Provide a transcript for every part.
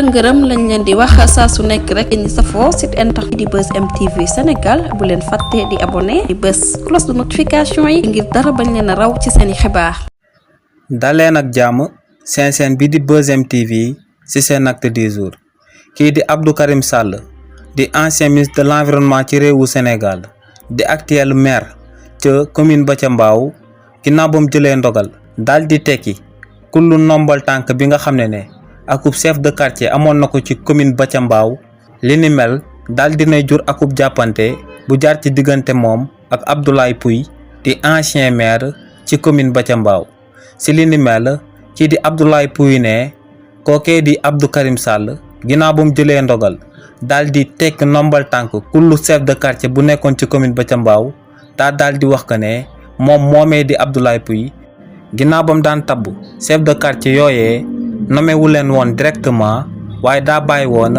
ngërëm lañ leen di wax saa su nekk rek ñi safoo site internet di Buzz M TV Sénégal bu leen fàtte di abonné di bës cloche de notification yi ngir dara bañ leen a raw ci seeni xibaar. daleen ak jàmm seen bi di Buzz M TV ci seen acte du jour. kii di Abdou Karim Sall di ancien ministre de l'environnement ci réewu Sénégal di actuel maire ca commune ba ca Mbao ginnaaw ba mu jëlee ndogal daal di tekki kullu nombal tànk bi nga xam ne akub chef de quartier amoon na ko ci commune ba ca Mbao li ni mel daal dinay jur akub jàppante bu jaar ci diggante moom ak Abdoulaye Pouye di ancien maire ci commune ba ca Mbao si li ni mel kii di Abdoulaye Pouye ne kookee di Abdou Karim Sall ginnaaw ba mu jëlee ndogal daal di tekk nombal tànk kullu chef de quartier bu nekkoon ci commune ba ca Mbao daal di wax que ne moom moomee di Abdoulaye Pouye ginnaaw ba mu daan tabb chef de quartier yooyee nommé wu leen woon directement waaye daa bàyyi woon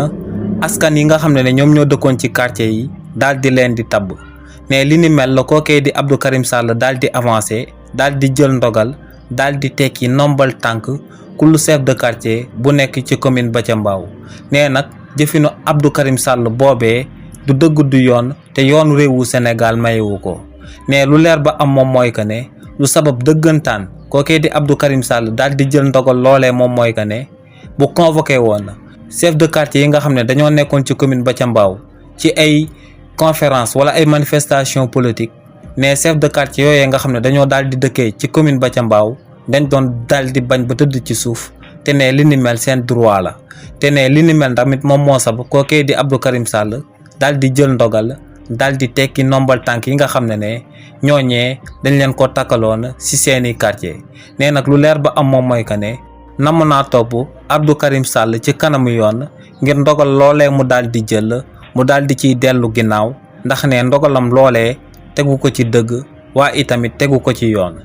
askan yi nga xam ne ñoom ñoo dëkkoon ci quartier yi daal di leen di tabb mais li ni mel la kookee di Abdou Karim Sall daal di avancé daal di jël ndogal daal di tekki nombal tànk kullu chef de quartier bu nekk ci commune ba ca Mbao nee nag jëfinu Abdou Karim Sall boobee du dëgg du yoon te yoon réewu Sénégal mayewu ko mais lu leer ba am moom mooy que ne lu sabab dëggantaan kookee di Abdou Karim Sall daal di jël ndogal loolee moom mooy que ne bu convoqué woon chef de quartier yi nga xam ne dañoo nekkoon ci commune ba ca Mbao ci ay conférence wala ay manifestation politique mais chef de quartier yooyee nga xam ne dañoo daal di dëkkee ci commune ba ca Mbao dañ doon daal di bañ ba tëdd ci suuf te ne li ni mel seen droit la te ne li ni mel tamit moom moo sab kookee di Abdou Karim Sall daal di jël ndogal daal di tekki nombal tànk yi nga xam ne ñooñee dañ leen ko takkaloon ci seeni quartier nee nag lu leer ba am moom mooy que ne namm naa topp Abdou Karim Sall ci kanamu yoon ngir ndogal loolee mu daal di jël mu daal di ciy dellu ginnaaw ndax ne ndogalam loolee tegu ko ci dëgg waa itamit tegu ko ci yoon.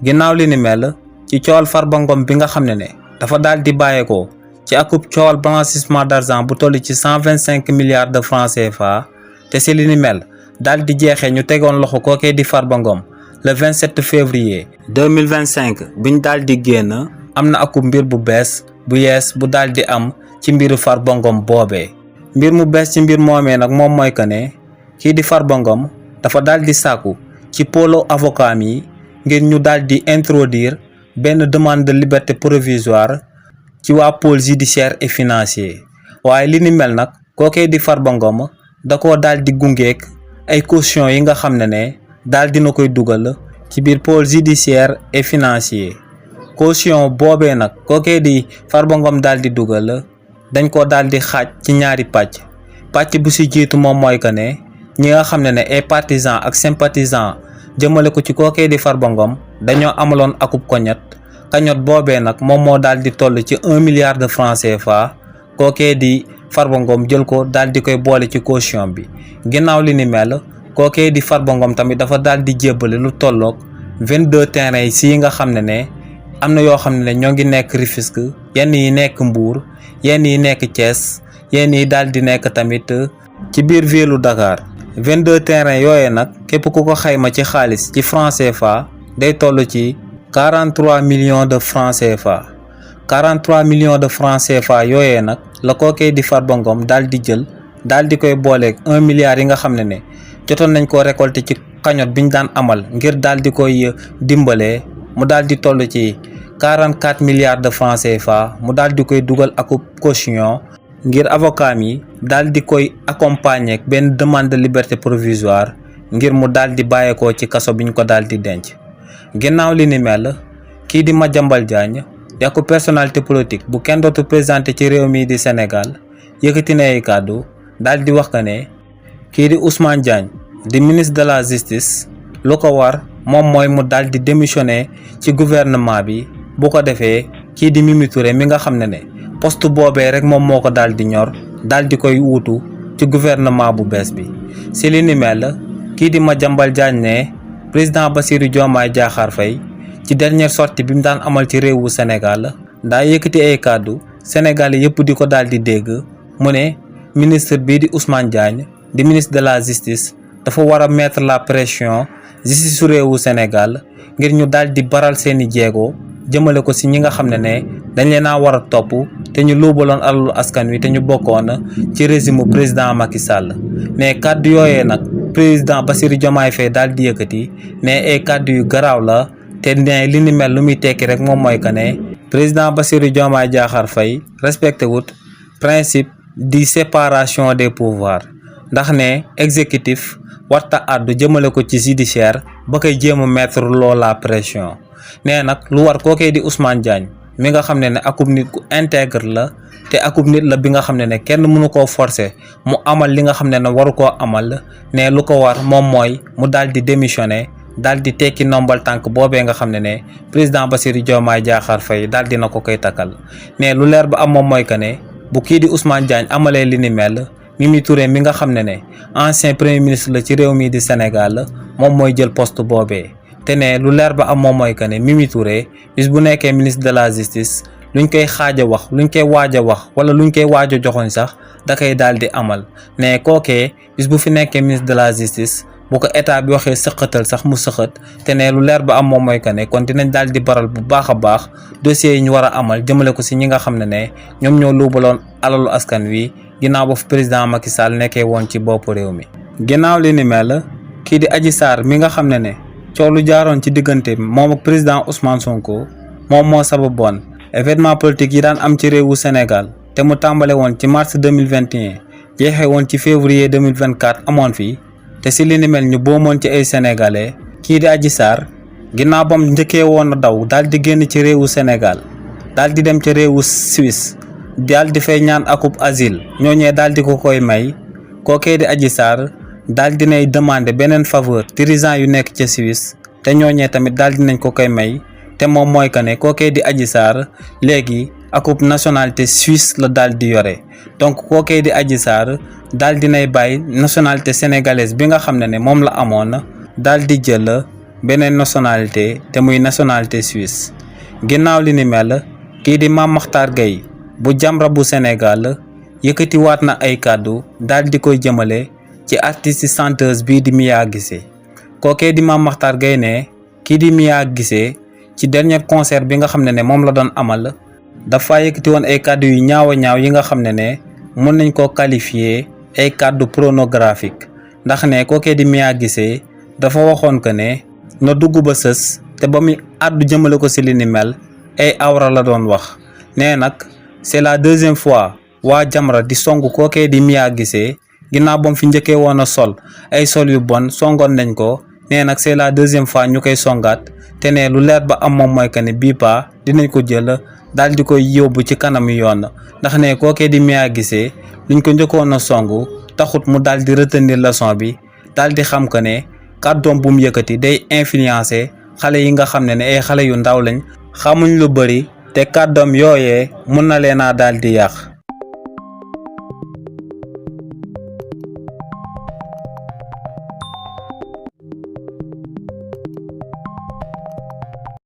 ginnaaw li ni mel ci coowal Farba Ngom bi nga xam ne dafa daal di bàyyeekoo ci akub coowal blanchissement d'argent bu toll ci 125 milliards de francs CFA te si li ni mel daal di jeexee ñu tegoon loxo kookee di Farba Ngom le 27 février 2025 biñ daal di génn am na akub mbir bu bees bu yees bu daal di am ci mbiru Farba Ngom boobee. mbir mu bees ci mbir moomee nag moom mooy que ne kii di Farba Ngom dafa daal di sàkku ci pôle avocat yi ngir ñu daal di introduire benn demande de liberté provisoire ci waa pôle judiciaire et financier waaye li ni mel nag kookee di Farba Ngom da koo daal di gungeek ay caution yi nga xam ne daal dina koy dugal ci biir pôle judiciaire et financier caution boobee nag kookee di Farba Ngom daal di dugal dañ ko daal di xaaj ci ñaari pàcc bu si jiitu moom mooy que ne ñi nga xam ne ay partisans ak sympathisants jëmale ko ci kookee di Farba Ngom dañoo amaloon akub cagnotte boobee nag moom moo daal di toll ci 1 milliard de francs CFA kookee di Farba Ngom jël ko daal di koy boole ci caution bi ginnaaw li ni mel kookee di Farba Ngom tamit dafa daal di jébbale lu tolloog 22 terrains yi nga xam ne am na yoo xam ne ñoo ngi nekk Rufisque yenn yi nekk Mbour yenn yi nekk Thiès yenn yi daal di nekk tamit ci biir ville Dakar 22 terrains yooyee nag képp ku ko xayma ci xaalis ci francs CFA day toll ci 43 millions de francs CFA 43 millions de francs CFA yooyee nag la kookee di Farba Ngom daal di jël daal di koy booleeg 1 milliard yi nga xam ne jotoon nañ koo récolter ci cagnotte biñ daan amal ngir daal di koy dimbalee mu daal di toll ci 44 milliards de francs CFA mu daal di koy dugal ak caution ngir avocat yi daal di koy accompagner ak benn demande de liberté provisoire ngir mu daal di bàyyeekoo ci kaso biñ ko daal di denc. ginnaaw li ni mel kii di Madiambal Diagne di ak personnalité politique bu kenn dootu présenté ci réew mi di Sénégal yëkkati na ay kàddu daal di wax que ne kii di Ousmane Diagne di ministre de la justice lu ko war moom mooy mu daal di démissionner ci gouvernement bi bu ko defee kii di Mimi Touré mi nga xam ne poste boobee rek moom moo ko daal di ñor daal di koy wuutu ci gouvernement bu bees bi si li ni mel kii di Madiambal Diagne ne président Bassirou Diomaye Diakhar Faye ci dernière sortie bi mu daan amal ci réewu Sénégal daa yëkkati ay kàddu Sénégal yëpp di ko daal di dégg mu ne ministre bii di Ousmane Diagne di ministre de la justice dafa war a mettre la pression justice su réewu Sénégal ngir ñu daal di baral seeni jéego jëmale ko si ñi nga xam ne dañ leen a war a topp te ñu luubaloon alalu askan wi te ñu bokkoon ci régime président Macky Sall ne kàddu yooyee nag président Bassirou Diomaye Faye daal di yëkkati ne ay kàddu yu garaaw la te ne li ni mel lu muy tekki rek moom mooy que ne président Bassirou Diomaye Diakhar Faye respecté wut principe di séparation des pouvoirs ndax ne exécutif warta àddu jëmale ko ci judiciaire ba koy jéem a mettre la pression nee nag lu war kookee di Ousmane Diagne mi nga xam ne akub nit ku intègre la te akub nit la bi nga xam ne kenn mënu koo forcer mu amal li nga xam ne waru koo amal ne lu ko war moom mooy mu daal di démissionner daal di tekki nombal tànk boobee nga xam ne président Bassirou Diomaye Diakhar Faye daal dina ko koy takkal ne lu leer ba am moom mooy que ne bu kii di Ousmane Diagne amalee li ni mel Mimi Touré mi nga xam ne ancien premier ministre la ci réew mi di Sénégal moom mooy jël poste boobee te ne lu leer ba am moom mooy que ne Mimi Touré bis bu nekkee ministre de la justice luñ koy xaaj a wax luñ koy waaj a wax wala luñ koy waaj a joxoon sax da koy daal di amal ne kookee bis bu fi nekkee ministre de la justice bu ko état bi waxee sëqatal sax mu sëqat te ne lu leer ba am moom mooy que ne kon dinañ daal di baral bu baax a baax dossiers yi ñu war a amal jëmale ko si ñi nga xam ne ñoom ñoo luubaloon alalu askan wi ginnaaw ba fi président Macky Sall nekkee woon ci bopp réew mi. ginnaaw li ni mel kii di Adji Sarr mi nga xam ne coow lu jaaroon ci diggante moom ak président Ousmane Sonko moom moo sababoon événement politique yi daan am ci réewu Sénégal te mu tàmbale woon ci mars 2021 jeexee woon ci février 2024 amoon fii te si li ni mel ñu boomoon ci ay sénégalais kii di Adji Sarr ginnaaw bam njëkkee woon a daw daal di génn ci réewu Sénégal daal di dem ci réewu Suisse daal di fay ñaan akub asile ñooñee daal di ko koy may kookee di Adji Sarr daal dinay demander beneen faveur dirigeant yu nekk ca Suisse te ñooñee tamit daal dinañ ko koy may te moom mooy que ne kookee di Adji Sarr léegi akub nationalité suisse la daal di yore donc kookee di Adji Sarr daal dinay bàyyi nationalité sénégalaise bi nga xam ne moom la amoon daal di jël beneen nationalité te muy nationalité suisse. ginnaaw li ni mel kii di Mame Makhtar Gueye bu Jamra bu Sénégal yëkkatiwaat na ay kàddu daal di koy jëmale ci artiste chanteuse bii di Mia Guissé kookee di Mame Makhtar Gueye ne kii di Mia Guissé ci dernier concert bi nga xam ne moom la doon amal dafa yëkkati woon ay kàddu yu ñaaw a ñaaw yi nga xam ne mën nañ koo qualifier ay kàddu pornographique ndax ne kookee di Mia Guissé dafa waxoon que ne na dugg ba sës te ba muy àddu jëmale ko si li ni mel ay awra la doon wax nee nag c'est la deuxième fois waa Jamra di song kookee di Mia Guissé ginnaaw bam fi njëkkee woon a sol ay sol yu bon songoon nañ ko nee nag c'est la deuxième fois ñu koy songaat te ne lu leer ba am moom mooy que ne bii paa dinañ ko jël daal di koy yóbbu ci kanam yoon ndax ne kookee di Mia Guissé luñ ko njëkkoon a songu taxut mu daal di retenir leçon bi daal di xam que ne kàddoom bu mu yëkkati day influencer xale yi nga xam ne ay xale yu ndaw lañ xamuñ lu bëri te kàddoom yooyee mun na leen a daal di yàq.